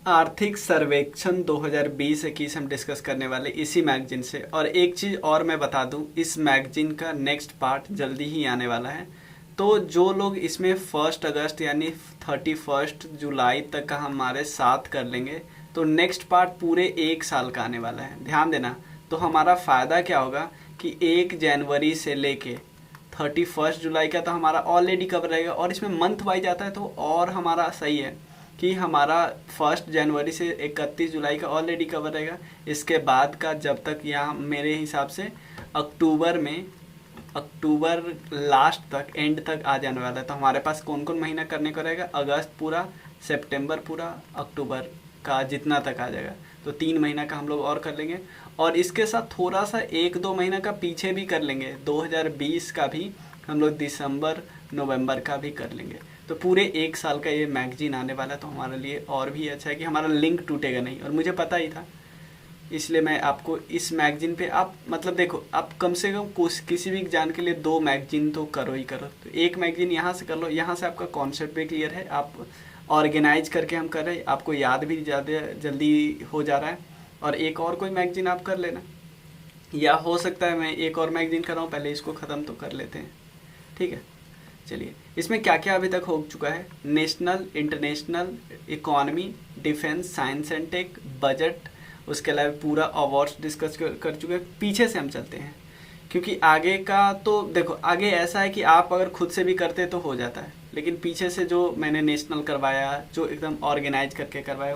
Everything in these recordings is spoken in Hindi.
आर्थिक सर्वेक्षण 2020-21 हम डिस्कस करने वाले इसी मैगजीन से। और एक चीज़ और मैं बता दूं, इस मैगजीन का नेक्स्ट पार्ट जल्दी ही आने वाला है। तो जो लोग इसमें 1 अगस्त यानी 31 जुलाई तक का हमारे साथ कर लेंगे तो नेक्स्ट पार्ट पूरे 1 साल का आने वाला है। ध्यान देना। तो हमारा फ़ायदा क्या होगा कि 1 जनवरी से लेके 31 जुलाई का तो हमारा ऑलरेडी कवर रहेगा, और इसमें मंथ वाइज आता है तो और हमारा सही है कि हमारा 1 जनवरी से 31 जुलाई का ऑलरेडी कवर रहेगा। इसके बाद का जब तक यहाँ मेरे हिसाब से अक्टूबर लास्ट तक, एंड तक आ जाने वाला है। तो हमारे पास कौन कौन महीना करने को रहेगा? अगस्त पूरा, सितंबर पूरा, अक्टूबर का जितना तक आ जाएगा। तो 3 महीना का हम लोग और कर लेंगे, और इसके साथ थोड़ा सा 1-2 महीना का पीछे भी कर लेंगे। 2020 का भी हम लोग दिसंबर नवंबर का भी कर लेंगे। तो पूरे 1 साल का ये मैगजीन आने वाला है। तो हमारे लिए और भी अच्छा है कि हमारा लिंक टूटेगा नहीं, और मुझे पता ही था, इसलिए मैं आपको इस मैगजीन पे आप मतलब देखो, आप कम से कम किसी भी एग्जाम के लिए 2 मैगजीन तो करो ही करो। तो एक मैगजीन यहाँ से कर लो, यहाँ से आपका कॉन्सेप्ट भी क्लियर है, आप ऑर्गेनाइज करके हम कर रहे हैं, आपको याद भी ज़्यादा जल्दी हो जा रहा है। और एक और कोई मैगजीन आप कर लेना, या हो सकता है मैं एक और मैगजीन कर रहा हूँ, पहले इसको ख़त्म तो कर लेते हैं, ठीक है। चलिए, इसमें क्या क्या अभी तक हो चुका है? National, international, economy, defence, science and tech, budget, उसके अलावा पूरा अवार्ड्स डिस्कस कर चुके हैं। पीछे से हम चलते हैं, क्योंकि आगे का तो देखो, आगे ऐसा है कि आप अगर खुद से भी करते तो हो जाता है, लेकिन पीछे से जो मैंने नेशनल करवाया, जो एकदम ऑर्गेनाइज करके करवाया,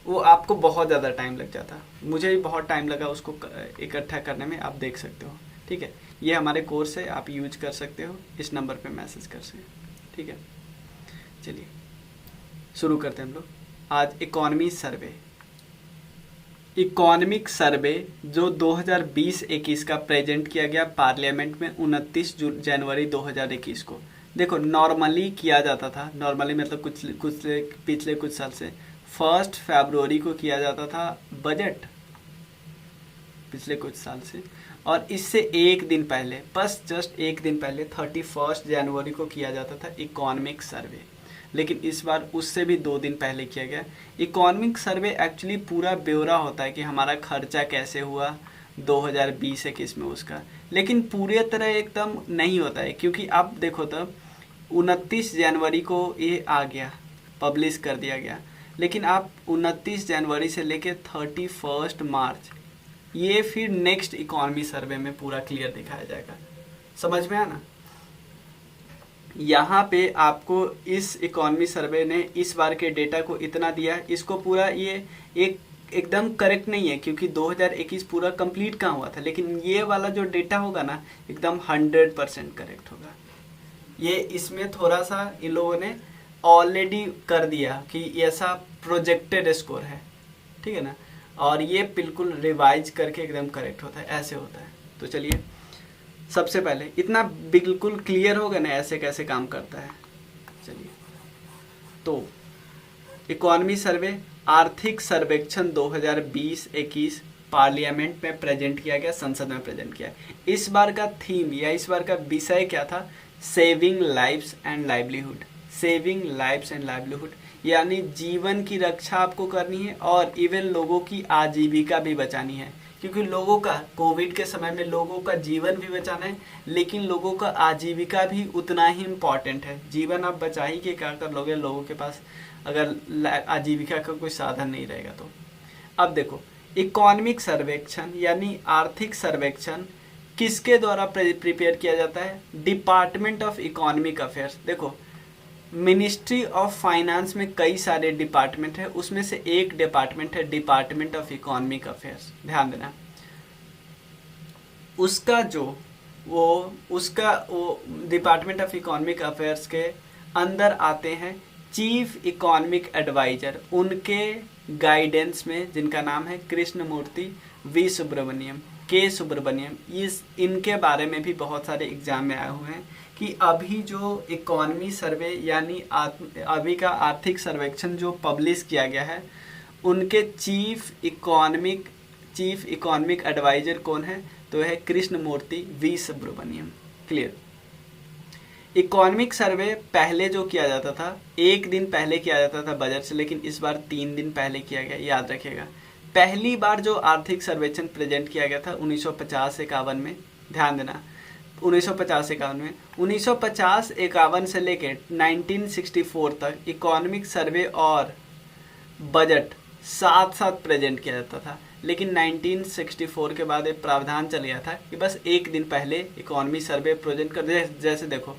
वो आपको बहुत ज़्यादा टाइम लग जाता। मुझे भी बहुत टाइम लगा उसको इकट्ठा करने में, आप देख सकते हो, ठीक है। ये हमारे कोर्स है, आप यूज कर सकते हो, इस नंबर पे मैसेज कर सकते, ठीक है। चलिए शुरू करते हैं हम लोग। आज इकोनॉमी सर्वे, इकोनॉमिक सर्वे जो 2020-21 का प्रेजेंट किया गया पार्लियामेंट में 29 जनवरी 2021 को। देखो, नॉर्मली किया जाता था, नॉर्मली मतलब पिछले कुछ साल से 1 फरवरी को किया जाता था बजट, पिछले कुछ साल से। और इससे एक दिन पहले, बस जस्ट एक दिन पहले 31 जनवरी को किया जाता था इकोनॉमिक सर्वे। लेकिन इस बार उससे भी 2 दिन पहले किया गया। इकोनॉमिक सर्वे एक्चुअली पूरा ब्यौरा होता है कि हमारा खर्चा कैसे हुआ 2020-21 में उसका, लेकिन पूरे तरह एकदम नहीं होता है, क्योंकि आप देखो तो 29 जनवरी को ये आ गया, पब्लिश कर दिया गया, लेकिन आप 29 जनवरी से लेकर 31 मार्च, ये फिर नेक्स्ट इकोनॉमी सर्वे में पूरा क्लियर दिखाया जाएगा। समझ में आना? यहाँ पे आपको इस इकोनॉमी सर्वे ने इस बार के डेटा को इतना दिया है, इसको पूरा ये एकदम करेक्ट नहीं है, क्योंकि 2021 पूरा कंप्लीट कहाँ हुआ था, लेकिन ये वाला जो डेटा होगा ना एकदम 100% करेक्ट होगा। ये इसमें थोड़ा सा इन लोगों ने ऑलरेडी कर दिया कि ऐसा प्रोजेक्टेड स्कोर है, ठीक है ना, और ये बिल्कुल रिवाइज करके एकदम करेक्ट होता है, ऐसे होता है। तो चलिए, सबसे पहले इतना बिल्कुल क्लियर होगा ना ऐसे कैसे काम करता है। चलिए, तो इकोनॉमी सर्वे आर्थिक सर्वेक्षण 2020-21 पार्लियामेंट में प्रेजेंट किया गया, संसद में प्रेजेंट किया। इस बार का थीम या इस बार का विषय क्या था? Saving lives and livelihood. Saving lives and livelihood यानी जीवन की रक्षा आपको करनी है, और इवन लोगों की आजीविका भी बचानी है, क्योंकि लोगों का कोविड के समय में लोगों का जीवन भी बचाना है, लेकिन लोगों का आजीविका भी उतना ही इम्पॉर्टेंट है। जीवन आप बचा ही के क्या कर लोगे, लोगों के पास अगर आजीविका का कोई साधन नहीं रहेगा तो। अब देखो, इकोनॉमिक सर्वेक्षण यानी आर्थिक सर्वेक्षण किसके द्वारा प्रिपेयर किया जाता है? Department of economic affairs. देखो, मिनिस्ट्री ऑफ फाइनेंस में कई सारे डिपार्टमेंट है, उसमें से एक डिपार्टमेंट है डिपार्टमेंट ऑफ इकोनॉमिक अफेयर्स। ध्यान देना, उसका डिपार्टमेंट ऑफ इकोनॉमिक अफेयर्स के अंदर आते हैं चीफ इकोनॉमिक एडवाइजर, उनके गाइडेंस में, जिनका नाम है कृष्णमूर्ति वी सुब्रमण्यम, के सुब्रमण्यम। इनके बारे में भी बहुत सारे एग्जाम में आए हुए हैं कि अभी जो इकोनॉमी सर्वे यानी अभी का आर्थिक सर्वेक्षण जो पब्लिश किया गया है, उनके चीफ इकोनॉमिक एडवाइजर कौन है? तो है Krishnamurthy V Subramanian. Clear? Economic survey पहले जो किया जाता था, एक दिन पहले किया जाता था बजट से, लेकिन इस बार 3 दिन पहले किया गया, याद रखिएगा। पहली बार जो आर्थिक सर्वेक्षण प्रेजेंट किया गया था 1950-51 में, ध्यान देना 1950-51 में, 1950-51 से लेकर 1964 तक इकोनॉमिक सर्वे और बजट साथ साथ प्रेजेंट किया जाता था। लेकिन 1964 के बाद एक प्रावधान चल गया था कि बस एक दिन पहले इकोनॉमी सर्वे प्रेजेंट कर दे। जैसे देखो,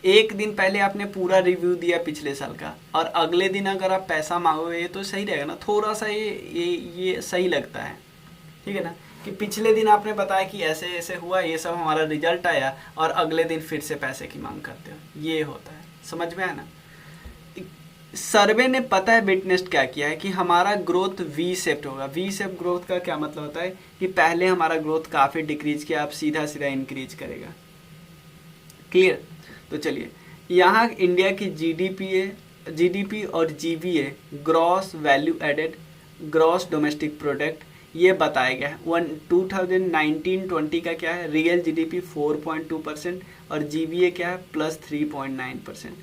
एक दिन पहले आपने पूरा रिव्यू दिया पिछले साल का, और अगले दिन अगर आप पैसा मांगोगे तो सही रहेगा ना, थोड़ा सा ये सही लगता है, ठीक है ना, कि पिछले दिन आपने बताया कि ऐसे ऐसे हुआ, ये सब हमारा रिजल्ट आया, और अगले दिन फिर से पैसे की मांग करते हो, ये होता है। समझ में आया ना। सर्वे ने पता है विटनेस्ड क्या किया है कि हमारा ग्रोथ वी शेप्ड होगा। वी शेप ग्रोथ का क्या मतलब होता है कि पहले हमारा ग्रोथ काफ़ी डिक्रीज किया, अब सीधा सीधा इंक्रीज करेगा। क्लियर। तो चलिए, यहाँ इंडिया की जीडीपी और GVA, gross value added gross domestic product, ये बताया गया है। 2019-20 का क्या है, रियल जीडीपी 4.2% और जीवीए क्या है +3.9%।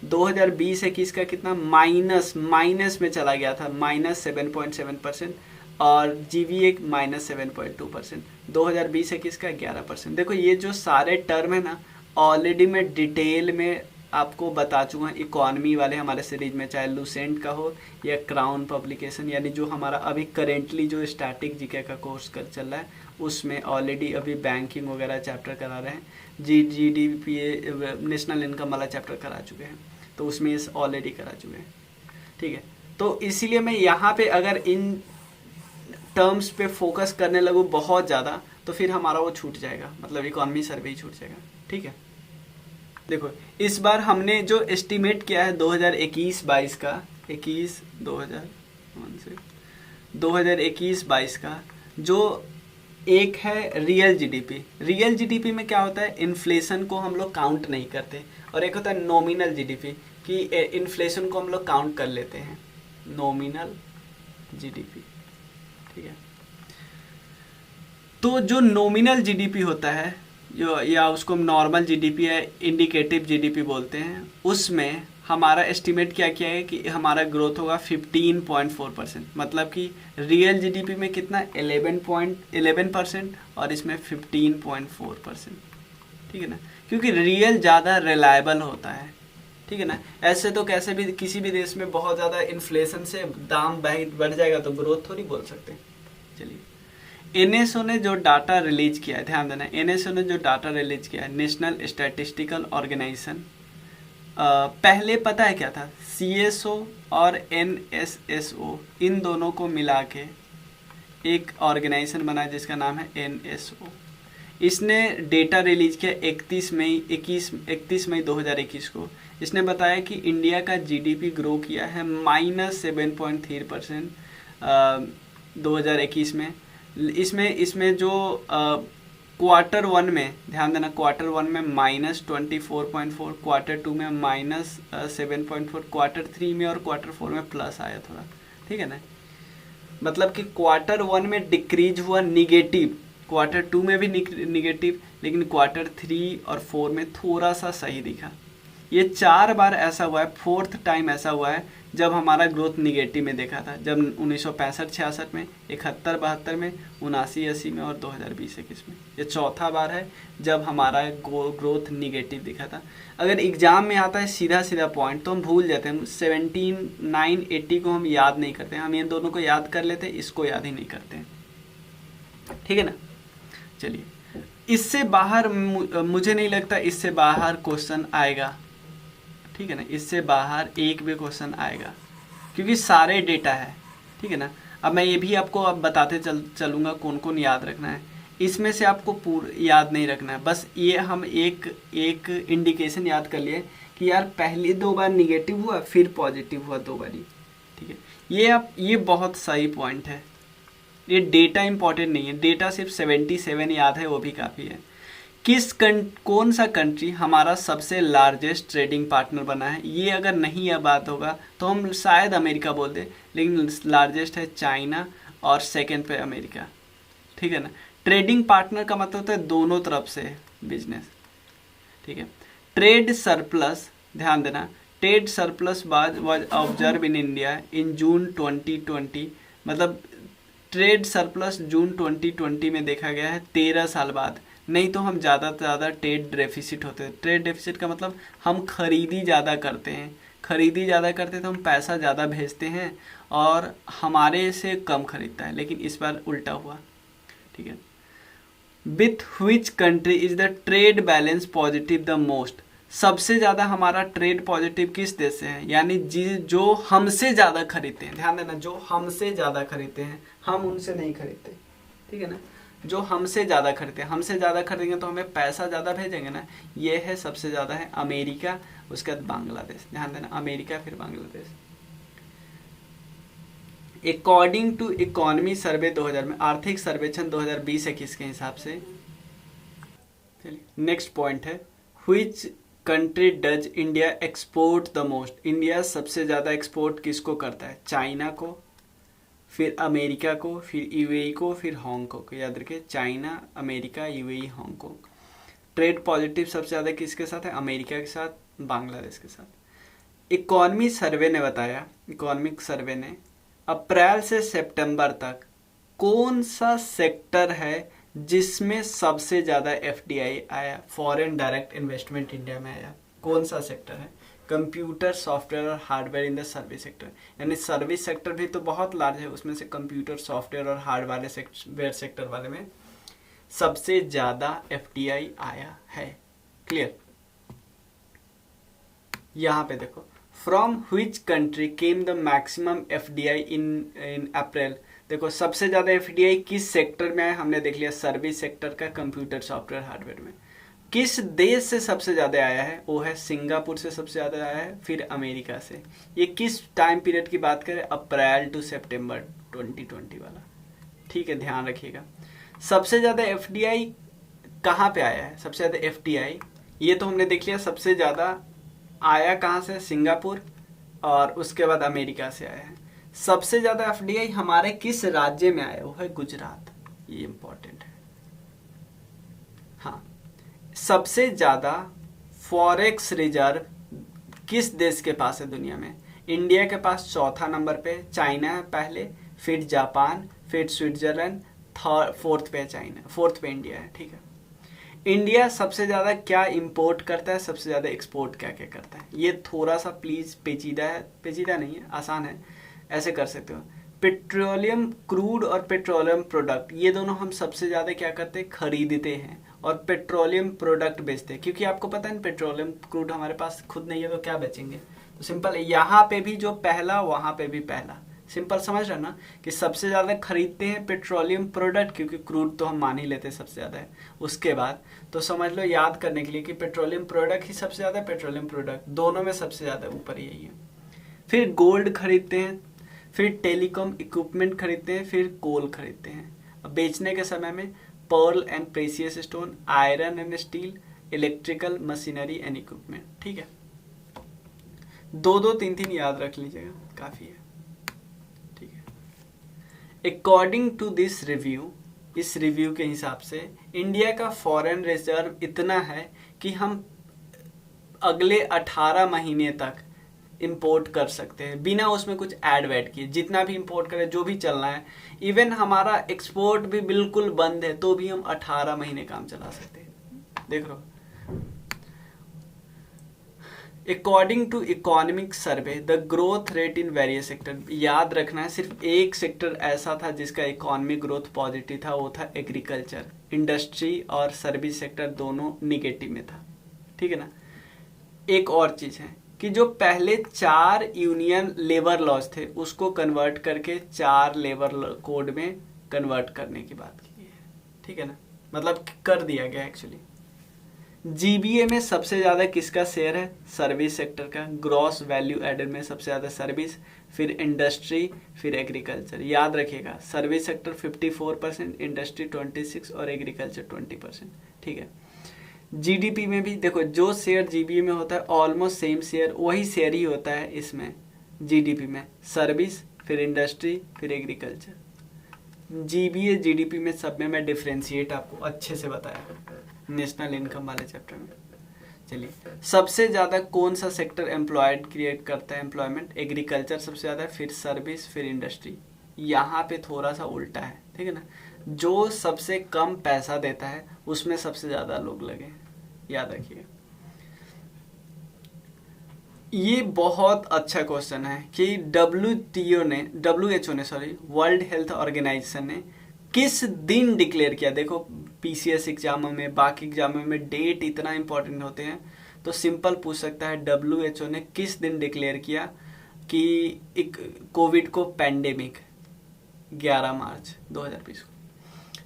2020-21 का कितना, माइनस में चला गया था, -7.7%, और जीवीए -7.2%। 2020-21 का 11%। देखो ये जो सारे टर्म है ना, ऑलरेडी मैं डिटेल में आपको बता चुका हूँ इकोनॉमी वाले हमारे सीरीज में, चाहे लूसेंट का हो या क्राउन पब्लिकेशन, यानी जो हमारा अभी करेंटली जो स्टैटिक जीके का कोर्स चल रहा है, उसमें ऑलरेडी अभी बैंकिंग वगैरह चैप्टर करा रहे हैं, जीडीपी नेशनल इनकम वाला चैप्टर करा चुके हैं, तो उसमें इस ऑलरेडी करा चुके हैं, ठीक है। तो इसीलिए मैं यहाँ पे अगर इन टर्म्स पे फोकस करने लगूँ बहुत ज़्यादा, तो फिर हमारा वो छूट जाएगा, मतलब इकोनॉमी सर्वे ही छूट जाएगा, ठीक है। देखो इस बार हमने जो एस्टिमेट किया है 2021-22 का, 2021-22 का, जो एक है रियल जीडीपी। रियल जीडीपी में क्या होता है, इन्फ्लेशन को हम लोग काउंट नहीं करते, और एक होता है नॉमिनल जीडीपी कि इन्फ्लेशन को हम लोग काउंट कर लेते हैं, नॉमिनल जीडीपी, ठीक है। तो जो नॉमिनल जीडीपी होता है, जो या उसको नॉर्मल जीडीपी या इंडिकेटिव जीडीपी बोलते हैं, उसमें हमारा एस्टिमेट क्या किया है कि हमारा ग्रोथ होगा 15.4%। मतलब कि रियल जीडीपी में कितना 11% और इसमें 15.4%, ठीक है ना, क्योंकि रियल ज़्यादा रिलायबल होता है, ठीक है ना। ऐसे तो कैसे भी किसी भी देश में बहुत ज़्यादा इन्फ्लेशन से दाम बढ़ जाएगा तो ग्रोथ थोड़ी बोल सकते हैं। चलिए, एनएसओ ने जो डाटा रिलीज किया है, ध्यान देना, एनएसओ ने जो डाटा रिलीज किया है, नेशनल स्टैटिस्टिकल ऑर्गेनाइजेशन, पहले पता है क्या था, सीएसओ और एनएसएसओ, इन दोनों को मिला के एक ऑर्गेनाइजेशन बना जिसका नाम है एनएसओ। इसने डेटा रिलीज किया 31 मई 2021 को। इसने बताया कि इंडिया का जीडीपी ग्रो किया है -7.3% 2021 में। इसमें जो क्वार्टर 1 में, ध्यान देना, क्वार्टर 1 में -24.4, क्वार्टर 2 में -7.4, क्वार्टर 3 में और क्वार्टर 4 में प्लस आया थोड़ा, ठीक है ना। मतलब कि क्वार्टर 1 में डिक्रीज हुआ निगेटिव, क्वार्टर 2 में भी निगेटिव, लेकिन क्वार्टर 3 और 4 में थोड़ा सा सही दिखा। ये 4 बार ऐसा हुआ है, 4th टाइम ऐसा हुआ है जब हमारा ग्रोथ निगेटिव में देखा था, जब 1965-66 में, 71-72 में, 79-80 में और 2020-21 में। ये 4था बार है जब हमारा ग्रोथ निगेटिव दिखा था। अगर एग्जाम में आता है सीधा पॉइंट तो हम भूल जाते हैं, 79, 80 को हम याद नहीं करते हैं, हम इन दोनों को याद कर लेते हैं, इसको याद ही नहीं करते हैं, ठीक है ना। चलिए, इससे बाहर मुझे नहीं लगता इससे बाहर क्वेश्चन आएगा, ठीक है ना, इससे बाहर एक भी क्वेश्चन आएगा क्योंकि सारे डेटा है, ठीक है ना। अब मैं ये भी आपको अब बताते चलूँगा कौन कौन याद रखना है। इसमें से आपको पूरा याद नहीं रखना है, बस ये हम एक इंडिकेशन याद कर लिए कि यार पहले 2 बार निगेटिव हुआ फिर पॉजिटिव हुआ 2 बारी, ठीक है। ये बहुत सही पॉइंट है। ये डेटा इंपॉर्टेंट नहीं है, डेटा सिर्फ 77 याद है, वो भी काफ़ी है। कौन सा कंट्री हमारा सबसे लार्जेस्ट ट्रेडिंग पार्टनर बना है, ये अगर नहीं यह बात होगा तो हम शायद अमेरिका बोल दें, लेकिन लार्जेस्ट है चाइना और सेकंड पे अमेरिका, ठीक है ना। ट्रेडिंग पार्टनर का मतलब होता है दोनों तरफ से बिजनेस, ठीक है। ट्रेड सरप्लस, ध्यान देना, trade surplus was observe in India in June 2020, मतलब ट्रेड सरप्लस जून 2020 में देखा गया है 13 साल बाद। नहीं तो हम ज़्यादा से ज़्यादा ट्रेड डेफिसिट होते हैं। ट्रेड डेफिसिट का मतलब हम खरीदी ज़्यादा करते हैं, खरीदी ज़्यादा करते हैं तो हम पैसा ज़्यादा भेजते हैं और हमारे से कम खरीदता है, लेकिन इस बार उल्टा हुआ। ठीक है, with which country is the trade balance positive the most, सबसे ज़्यादा हमारा ट्रेड पॉजिटिव किस देश से है, यानी जो हमसे ज़्यादा खरीदते हैं, ध्यान देना, जो हमसे ज़्यादा खरीदते हैं, हम उनसे नहीं खरीदते, ठीक है ना, जो हमसे ज़्यादा खरीदते हैं, हमसे ज़्यादा खरीदेंगे तो हमें पैसा ज़्यादा भेजेंगे ना, ये है सबसे ज़्यादा है अमेरिका, उसके बाद बांग्लादेश, ध्यान देना, अमेरिका फिर बांग्लादेश। अकॉर्डिंग टू इकोनॉमी सर्वे 2000 में, आर्थिक सर्वेक्षण 2020-21 के हिसाब से, नेक्स्ट पॉइंट है, which country does India export the most, India सबसे ज़्यादा एक्सपोर्ट किसको करता है, चाइना को, फिर अमेरिका को, फिर यूएई को, फिर हांगकांग को। याद रखिए, China, America, UAE, Hong Kong. Trade positive सबसे ज़्यादा किसके साथ है, अमेरिका के साथ, बांग्लादेश के साथ। इकोनॉमी सर्वे ने बताया, इकोनॉमिक सर्वे ने अप्रैल से सितंबर तक कौन सा सेक्टर है जिसमें सबसे ज़्यादा एफडीआई आया, फॉरेन डायरेक्ट इन्वेस्टमेंट इंडिया में आया, कौन सा सेक्टर है, कंप्यूटर, सॉफ्टवेयर और hardware in the service sector, यानी सर्विस सेक्टर भी तो बहुत लार्ज है, उसमें से कंप्यूटर, सॉफ्टवेयर और हार्डवेयर सेक्टर वाले में सबसे ज़्यादा एफडीआई आया है। क्लियर, यहाँ पे देखो, from which country came the maximum FDI in April, देखो सबसे ज़्यादा एफडीआई किस सेक्टर में आया, हमने देख लिया सर्विस सेक्टर का, कंप्यूटर, सॉफ्टवेयर, हार्डवेयर में। किस देश से सबसे ज़्यादा आया है, वो है सिंगापुर से सबसे ज़्यादा आया है, फिर अमेरिका से। ये किस टाइम पीरियड की बात करें, अप्रैल टू सितंबर 2020 वाला, ठीक है, ध्यान रखिएगा। सबसे ज़्यादा एफडीआई कहाँ पे आया है, सबसे ज़्यादा एफडीआई, ये तो हमने देख लिया, सबसे ज़्यादा आया कहाँ से, सिंगापुर, और उसके बाद अमेरिका से आया है। सबसे ज़्यादा एफडीआई हमारे किस राज्य में आया, वो है गुजरात, ये इंपॉर्टेंट है। हाँ, सबसे ज़्यादा फॉरेक्स रिजर्व किस देश के पास है दुनिया में, इंडिया के पास चौथा नंबर पे, चाइना है पहले, फिर जापान, फिर स्विट्जरलैंड, फोर्थ पे चाइना, फोर्थ पे इंडिया है। ठीक है, इंडिया सबसे ज़्यादा क्या इंपोर्ट करता है, सबसे ज़्यादा एक्सपोर्ट क्या क्या करता है, ये थोड़ा सा प्लीज़ पेचीदा है, पेचीदा नहीं है, आसान है, ऐसे कर सकते हो। पेट्रोलियम क्रूड और पेट्रोलियम प्रोडक्ट, ये दोनों हम सबसे ज़्यादा क्या करते हैं, खरीदते हैं और पेट्रोलियम प्रोडक्ट बेचते हैं, क्योंकि आपको पता है पेट्रोलियम क्रूड हमारे पास खुद नहीं है तो क्या बेचेंगे, तो सिंपल, यहाँ पे भी जो पहला वहाँ पे भी पहला, सिंपल समझ रहे ना, कि सबसे ज़्यादा खरीदते हैं पेट्रोलियम प्रोडक्ट, क्योंकि क्रूड तो हम मान ही लेते हैं सबसे ज़्यादा है। उसके बाद तो समझ लो, याद करने के लिए, कि पेट्रोलियम प्रोडक्ट ही सबसे ज़्यादा, पेट्रोलियम प्रोडक्ट दोनों में सबसे ज़्यादा ऊपर यही है। फिर गोल्ड खरीदते हैं, फिर टेलीकॉम इक्विपमेंट खरीदते हैं, फिर कोल खरीदते हैं। अब बेचने के समय में Perl and precious stone, iron and steel, electrical machinery and equipment. ठीक है, 2-2, 3-3 याद रख लीजिएगा, काफ़ी है। ठीक है, अकॉर्डिंग टू दिस रिव्यू, इस रिव्यू के हिसाब से इंडिया का फॉरेन रिजर्व इतना है कि हम अगले 18 महीने तक इंपोर्ट कर सकते हैं बिना उसमें कुछ ऐड वैड किए, जितना भी इंपोर्ट करें, जो भी चलना है। इवन हमारा एक्सपोर्ट भी बिल्कुल बंद है तो भी हम 18 महीने काम चला सकते हैं। देख लो, according to economic survey the growth rate in various sector, याद रखना है सिर्फ एक सेक्टर ऐसा था जिसका इकोनॉमिक ग्रोथ पॉजिटिव था, वो था एग्रीकल्चर। इंडस्ट्री और सर्विस सेक्टर दोनों निगेटिव में था। ठीक है ना, एक और चीज़ है कि जो पहले 4 यूनियन लेबर लॉज थे उसको कन्वर्ट करके 4 लेबर कोड में कन्वर्ट करने की बात की है। ठीक है ना, मतलब कर दिया गया एक्चुअली। जीबीए में सबसे ज़्यादा किसका शेयर है, सर्विस सेक्टर का, ग्रॉस वैल्यू एडेड में सबसे ज़्यादा सर्विस, फिर इंडस्ट्री, फिर एग्रीकल्चर। याद रखिएगा, सर्विस सेक्टर 54%, इंडस्ट्री 26% और एग्रीकल्चर 20%। ठीक है, जीडीपी में भी देखो, जो शेयर जीबीए में होता है ऑलमोस्ट सेम शेयर वही शेयर ही होता है इसमें जीडीपी में, सर्विस, फिर इंडस्ट्री, फिर एग्रीकल्चर। जीबीए जीडीपी में सब में मैं डिफ्रेंशिएट आपको अच्छे से बताया नेशनल इनकम वाले चैप्टर में। चलिए, सबसे ज़्यादा कौन सा सेक्टर एम्प्लॉयड क्रिएट करता है एम्प्लॉयमेंट? एग्रीकल्चर सबसे ज़्यादा, फिर सर्विस, फिर इंडस्ट्री। यहाँ पे थोड़ा सा उल्टा है, ठीक है ना, जो सबसे कम पैसा देता है उसमें सबसे ज़्यादा लोग लगे, याद रखिए। ये बहुत अच्छा क्वेश्चन है कि WHO ने वर्ल्ड हेल्थ ऑर्गेनाइजेशन ने किस दिन डिक्लेयर किया। देखो PCS एग्जामों में, बाकी एग्जामों में डेट इतना इंपॉर्टेंट होते हैं, तो सिंपल पूछ सकता है WHO ने किस दिन डिक्लेयर किया कि एक कोविड को पैंडेमिक? 11 मार्च 2020 को।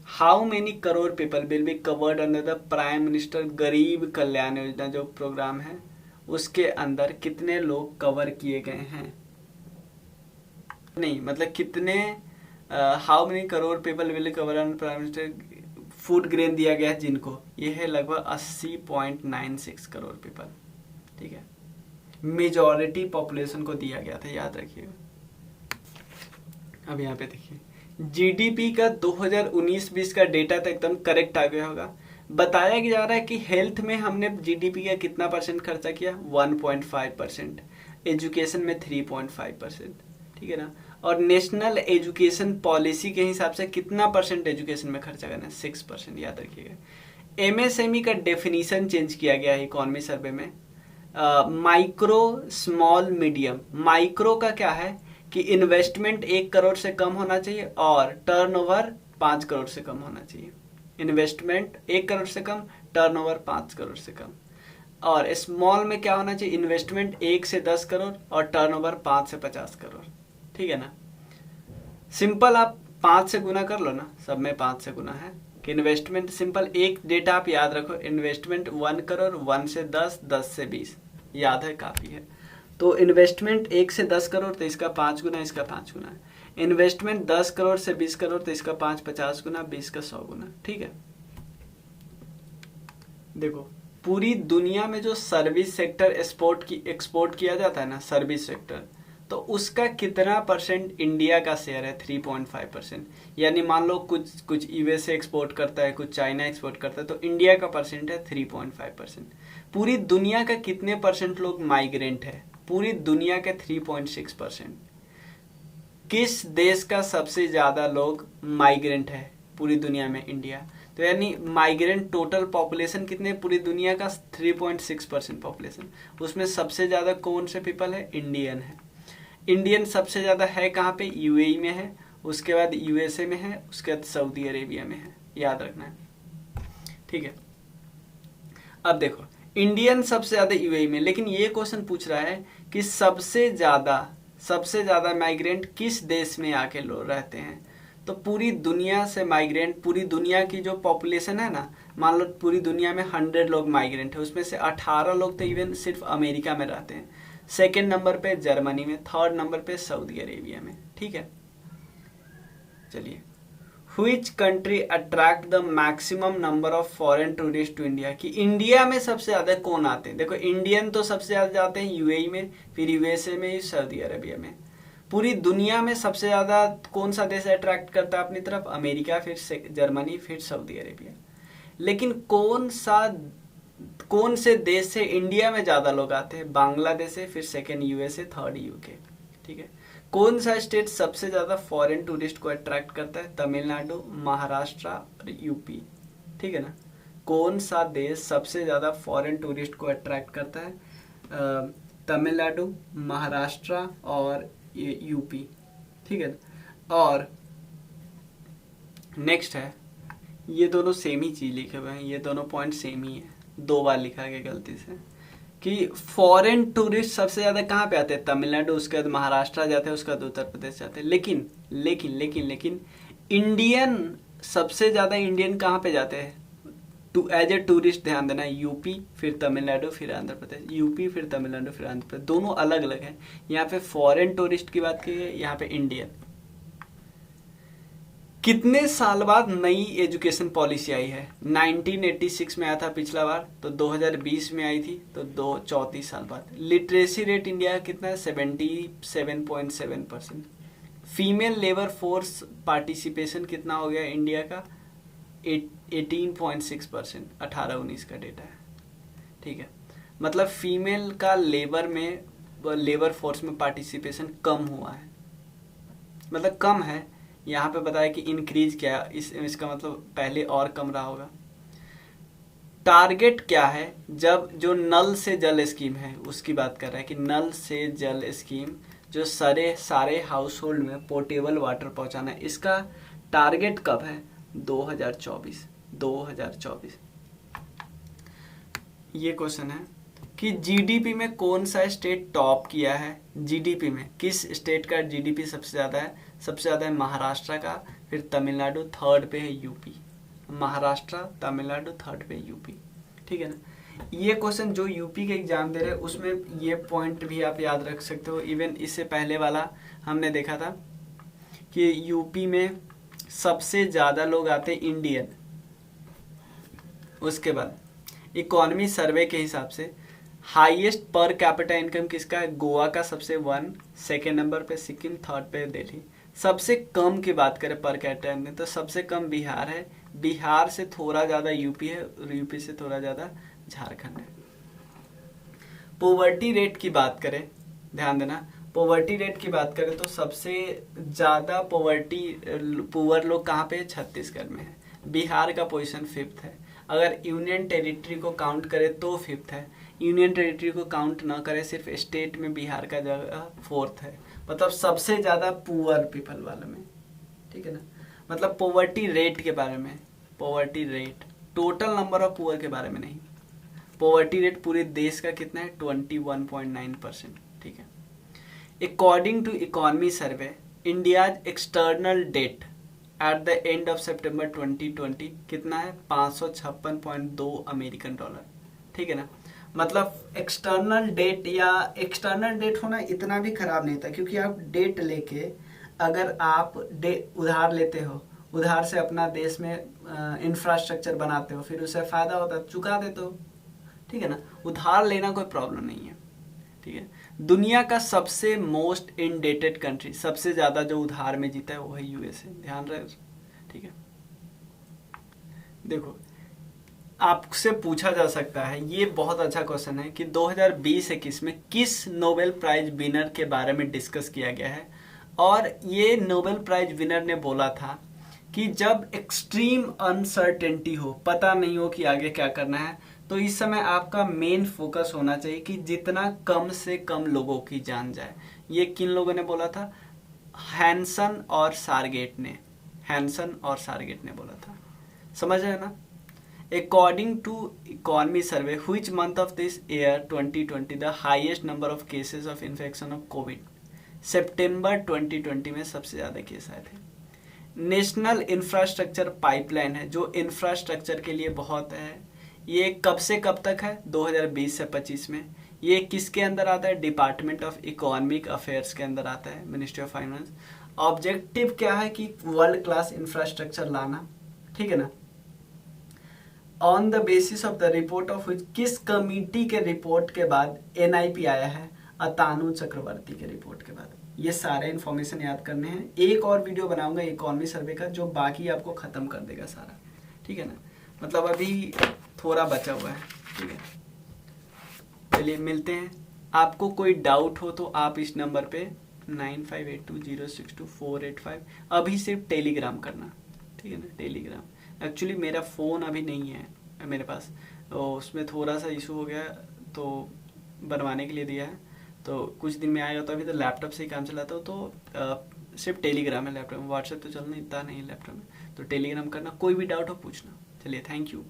How many crore people will be covered under the prime minister गरीब कल्याण योजना, जो प्रोग्राम है उसके अंदर कितने लोग कवर किए गए हैं? नहीं, मतलब कितने, how many crore people will cover under prime minister food grain दिया गया है जिनको, ये है लगभग 80.96 करोड़ पीपल, ठीक है। मेजॉरिटी पॉपुलेशन को दिया गया था, याद रखिएगा। अब यहाँ पे देखिए, जीडीपी का 2019-20 का डेटा तो एकदम करेक्ट आ गया होगा। बताया जा रहा है कि हेल्थ में हमने जीडीपी का कितना परसेंट खर्चा किया? 1.5%। एजुकेशन में 3.5%, ठीक है ना। और नेशनल एजुकेशन पॉलिसी के हिसाब से कितना परसेंट एजुकेशन में खर्चा करना है? 6%, याद रखिएगा। एमएसएमई का डेफिनेशन चेंज किया गया है इकोनॉमी सर्वे में। Micro, small, medium. माइक्रो का क्या है कि इन्वेस्टमेंट 1 करोड़ से कम होना चाहिए और टर्नओवर 5 करोड़ से कम होना चाहिए। इन्वेस्टमेंट 1 करोड़ से कम, टर्नओवर 5 करोड़ से कम। और स्मॉल में क्या होना चाहिए? इन्वेस्टमेंट 1 से 10 करोड़ और टर्नओवर 5 से 50 करोड़, ठीक है ना। सिंपल आप 5 से गुना कर लो ना, सब में 5 से गुना है कि इन्वेस्टमेंट, सिंपल एक डेटा आप याद रखो, इन्वेस्टमेंट 1 करोड़, 1 से 10, 10 से 20, याद है, काफ़ी है। तो इन्वेस्टमेंट 1 से 10 करोड़ तो इसका 5 गुना, इसका 5 गुना है। इन्वेस्टमेंट 10 करोड़ से 20 करोड़ तो इसका 5 50 गुना, 20 का 100 गुना, ठीक है। देखो, पूरी दुनिया में जो सर्विस सेक्टर एक्सपोर्ट किया जाता है ना, सर्विस सेक्टर, तो उसका कितना परसेंट इंडिया का शेयर है? 3.5%। यानी मान लो कुछ यूएसए एक्सपोर्ट करता है, कुछ चाइना एक्सपोर्ट करता है, तो इंडिया का परसेंट है 3.5%। पूरी दुनिया का कितने परसेंट लोग माइग्रेंट है? पूरी दुनिया के 3.6%। किस देश का सबसे ज्यादा लोग माइग्रेंट है पूरी दुनिया में? इंडिया। तो यानी माइग्रेंट टोटल पॉपुलेशन कितने? पूरी दुनिया का 3.6% पॉपुलेशन। उसमें सबसे ज्यादा कौन से पीपल है? इंडियन है। इंडियन सबसे ज्यादा है कहाँ पे? यूएई में है, उसके बाद यूएसए में है, उसके बाद सऊदी अरेबिया में है, याद रखना है, ठीक है। अब देखो, इंडियन सबसे ज्यादा यूएई में, लेकिन ये क्वेश्चन पूछ रहा है कि सबसे ज्यादा माइग्रेंट किस देश में आके लोग रहते हैं? तो पूरी दुनिया से माइग्रेंट, पूरी दुनिया की जो पॉपुलेशन है ना, मान लो पूरी दुनिया में 100 लोग माइग्रेंट है, उसमें से 18 लोग तो इवन सिर्फ अमेरिका में रहते हैं, सेकेंड नंबर पे जर्मनी में, थर्ड नंबर पे सऊदी अरेबिया में, ठीक है। चलिए, Which country attract the maximum number of foreign tourists to India? कि इंडिया में सबसे ज्यादा कौन आते हैं? देखो, इंडियन तो सबसे ज्यादा जाते हैं यूएई में, फिर यूएसए में, सऊदी अरेबिया में। पूरी दुनिया में सबसे ज्यादा कौन सा देश अट्रैक्ट करता है अपनी तरफ? अमेरिका, फिर जर्मनी, फिर सऊदी अरेबिया। लेकिन कौन से देश से इंडिया में ज्यादा लोग आते हैं? बांग्लादेश से, फिर सेकेंड यूएसए, थर्ड यूके, ठीक है। कौन सा स्टेट सबसे ज्यादा फॉरेन टूरिस्ट को अट्रैक्ट करता है? तमिलनाडु, महाराष्ट्र और यूपी, ठीक है ना। कौन सा देश सबसे ज्यादा फॉरेन टूरिस्ट को अट्रैक्ट करता है? तमिलनाडु, महाराष्ट्र और यूपी, ठीक है। और नेक्स्ट है, ये दोनों सेम ही चीज लिखे हुए हैं, ये दोनों पॉइंट सेम ही है, 2 बार लिखा गया गलती से, कि फॉरेन टूरिस्ट सबसे ज्यादा कहाँ पे आते हैं? तमिलनाडु, उसके बाद महाराष्ट्र जाते हैं, उसके बाद उत्तर प्रदेश जाते हैं। लेकिन लेकिन लेकिन लेकिन इंडियन, सबसे ज्यादा इंडियन कहाँ पे जाते हैं टू एज ए टूरिस्ट? ध्यान देना, यूपी, फिर तमिलनाडु, फिर आंध्र प्रदेश, यूपी, फिर तमिलनाडु, फिर आंध्र प्रदेश, दोनों अलग अलग है। यहाँ पे फॉरेन टूरिस्ट की बात की है, यहाँ पे इंडियन। कितने साल बाद नई एजुकेशन पॉलिसी आई है? 1986 में आया था पिछला बार, तो 2020 में आई थी, तो 34 साल बाद। लिटरेसी रेट इंडिया का कितना है? 77.7%। फीमेल लेबर फोर्स पार्टिसिपेशन कितना हो गया इंडिया का? 18.6%, 18-19 का डेटा है, ठीक है। मतलब फीमेल का लेबर फोर्स में पार्टिसिपेशन कम हुआ है, मतलब कम है। यहाँ पे बताया कि इंक्रीज क्या, इसका मतलब पहले और कम रहा होगा। टारगेट क्या है, जब जो नल से जल स्कीम है उसकी बात कर रहा है कि नल से जल स्कीम जो सारे हाउस होल्ड में पोर्टेबल वाटर पहुंचाना है, इसका टारगेट कब है? 2024। ये क्वेश्चन है कि जीडीपी में कौन सा स्टेट टॉप किया है? जीडीपी में किस स्टेट का जीडीपी सबसे ज़्यादा है? सबसे ज़्यादा है महाराष्ट्र का, फिर तमिलनाडु, थर्ड पे है यूपी। महाराष्ट्र, तमिलनाडु, थर्ड पे यूपी। ठीक है ना। ये क्वेश्चन जो यूपी के एग्जाम दे रहे हैं उसमें ये पॉइंट भी आप याद रख सकते हो। इवन इससे पहले वाला हमने देखा था कि यूपी में सबसे ज़्यादा लोग आते इंडियन। उसके बाद इकोनॉमी सर्वे के हिसाब से हाईएस्ट पर कैपिटा इनकम किसका है? गोवा का सबसे 1, सेकेंड नंबर पे सिक्किम, थर्ड पे दिल्ली। सबसे कम की बात करें पर कैपिटा इनकम तो सबसे कम बिहार है, बिहार से थोड़ा ज़्यादा यूपी है, यूपी से थोड़ा ज़्यादा झारखंड है। पॉवर्टी रेट की बात करें, ध्यान देना, पॉवर्टी रेट की बात करें तो सबसे ज़्यादा पुअर लोग कहाँ पे है? छत्तीसगढ़ में है। बिहार का पोजीशन 5th है। अगर यूनियन टेरिटरी को काउंट करें तो 5th है। यूनियन टेरिटरी को काउंट ना करें, सिर्फ स्टेट में बिहार का जगह 4th है। मतलब सबसे ज़्यादा पुअर पीपल वाले में। ठीक है ना। मतलब पॉवर्टी रेट के बारे में, poverty rate total number of poor के बारे में नहीं। पॉवर्टी रेट पूरे देश का कितना है? 21.9%। ठीक है। According to economy survey, India's external debt at the end of September 2020 कितना है? 556.2 अमेरिकन डॉलर। ठीक है ना। मतलब एक्सटर्नल डेट होना इतना भी खराब नहीं था, क्योंकि आप डेट लेके अगर आप उधार लेते हो, उधार से अपना देश में इंफ्रास्ट्रक्चर बनाते हो, फिर उसे फायदा होता है, चुका देते हो। ठीक है ना। उधार लेना कोई प्रॉब्लम नहीं है। ठीक है। दुनिया का सबसे मोस्ट इंडेटेड कंट्री, सबसे ज्यादा जो उधार में जीता है वो है यूएसए। ध्यान रहे। ठीक है। देखो, आपसे पूछा जा सकता है, ये बहुत अच्छा क्वेश्चन है कि 2020-21 में किस नोबेल प्राइज विनर के बारे में डिस्कस किया गया है। और ये नोबेल प्राइज विनर ने बोला था कि जब एक्सट्रीम अनसर्टेनिटी हो, पता नहीं हो कि आगे क्या करना है, तो इस समय आपका मेन फोकस होना चाहिए कि जितना कम से कम लोगों की जान जाए। ये किन लोगों ने बोला था? हैंसन और सारगेट ने बोला था। समझ रहे ना। According to economy survey, which month of this year 2020 the highest number of cases of infection of COVID? सितंबर 2020 में सबसे ज्यादा केस आए थे। नेशनल इंफ्रास्ट्रक्चर पाइपलाइन है जो इंफ्रास्ट्रक्चर के लिए बहुत है, ये कब से कब तक है? 2020 से 25 में। ये किसके अंदर आता है? डिपार्टमेंट ऑफ इकोनॉमिक अफेयर्स के अंदर आता है, मिनिस्ट्री ऑफ फाइनेंस। ऑब्जेक्टिव क्या है कि वर्ल्ड क्लास इंफ्रास्ट्रक्चर लाना। ठीक है ना। On the basis of the report of which, किस कमिटी के रिपोर्ट के बाद एनआईपी आया है? अतानु चक्रवर्ती के रिपोर्ट के बाद। ये सारे इन्फॉर्मेशन याद करने हैं। एक और वीडियो बनाऊंगा इकोनॉमी सर्वे का जो बाकी आपको खत्म कर देगा सारा। ठीक है ना। मतलब अभी थोड़ा बचा हुआ है। ठीक है। चलिए मिलते हैं। आपको कोई डाउट हो तो आप इस नंबर पे 9582062485 अभी सिर्फ टेलीग्राम करना। ठीक है ना। टेलीग्राम एक्चुअली मेरा फ़ोन अभी नहीं है मेरे पास, तो उसमें थोड़ा सा इशू हो गया तो बनवाने के लिए दिया है, तो कुछ दिन में आएगा। तो अभी तो लैपटॉप से ही काम चलाता हूँ, तो सिर्फ टेलीग्राम है लैपटॉप में। व्हाट्सएप तो चलना इतना नहीं है लैपटॉप में, तो टेलीग्राम करना। कोई भी डाउट हो पूछना। चलिए, थैंक यू।